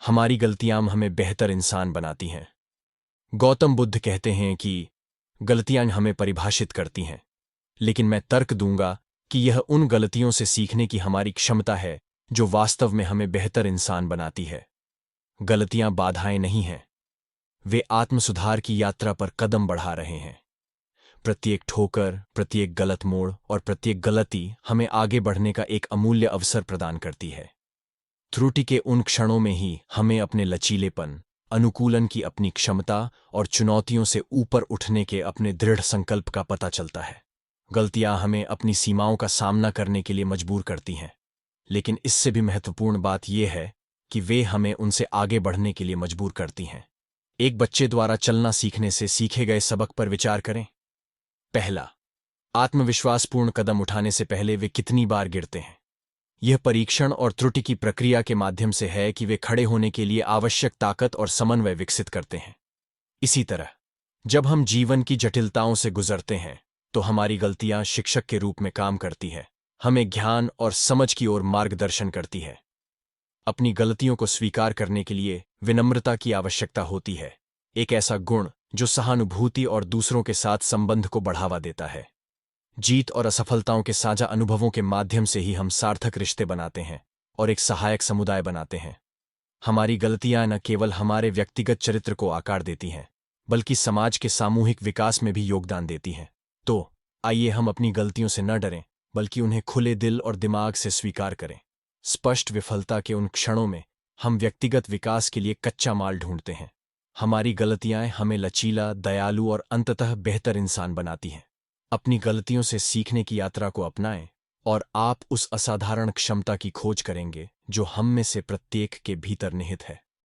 हमारी गलतियां हमें बेहतर इंसान बनाती हैं। गौतम बुद्ध कहते हैं कि गलतियां हमें परिभाषित करती हैं, लेकिन मैं तर्क दूंगा कि यह उन गलतियों से सीखने की हमारी क्षमता है जो वास्तव में हमें बेहतर इंसान बनाती है। गलतियां बाधाएं नहीं हैं, वे आत्मसुधार की यात्रा पर कदम बढ़ा रहे हैं। प्रत्येक ठोकर, प्रत्येक गलत मोड़ और प्रत्येक गलती हमें आगे बढ़ने का एक अमूल्य अवसर प्रदान करती है। त्रुटि के उन क्षणों में ही हमें अपने लचीलेपन, अनुकूलन की अपनी क्षमता और चुनौतियों से ऊपर उठने के अपने दृढ़ संकल्प का पता चलता है। गलतियां हमें अपनी सीमाओं का सामना करने के लिए मजबूर करती हैं, लेकिन इससे भी महत्वपूर्ण बात यह है कि वे हमें उनसे आगे बढ़ने के लिए मजबूर करती हैं। एक बच्चे द्वारा चलना सीखने से सीखे गए सबक पर विचार करें। पहला, आत्मविश्वासपूर्ण कदम उठाने से पहले वे कितनी बार गिरते हैं। यह परीक्षण और त्रुटि की प्रक्रिया के माध्यम से है कि वे खड़े होने के लिए आवश्यक ताकत और समन्वय विकसित करते हैं। इसी तरह, जब हम जीवन की जटिलताओं से गुजरते हैं तो हमारी गलतियां शिक्षक के रूप में काम करती है, हमें ज्ञान और समझ की ओर मार्गदर्शन करती है। अपनी गलतियों को स्वीकार करने के लिए विनम्रता की आवश्यकता होती है, एक ऐसा गुण जो सहानुभूति और दूसरों के साथ संबंध को बढ़ावा देता है। जीत और असफलताओं के साझा अनुभवों के माध्यम से ही हम सार्थक रिश्ते बनाते हैं और एक सहायक समुदाय बनाते हैं। हमारी गलतियां न केवल हमारे व्यक्तिगत चरित्र को आकार देती हैं, बल्कि समाज के सामूहिक विकास में भी योगदान देती हैं। तो आइए हम अपनी गलतियों से न डरें, बल्कि उन्हें खुले दिल और दिमाग से स्वीकार करें। स्पष्ट विफलता के उन क्षणों में हम व्यक्तिगत विकास के लिए कच्चा माल ढूंढते हैं। हमारी गलतियां हमें लचीला, दयालु और अंततः बेहतर इंसान बनाती हैं। अपनी गलतियों से सीखने की यात्रा को अपनाएं और आप उस असाधारण क्षमता की खोज करेंगे जो हम में से प्रत्येक के भीतर निहित है।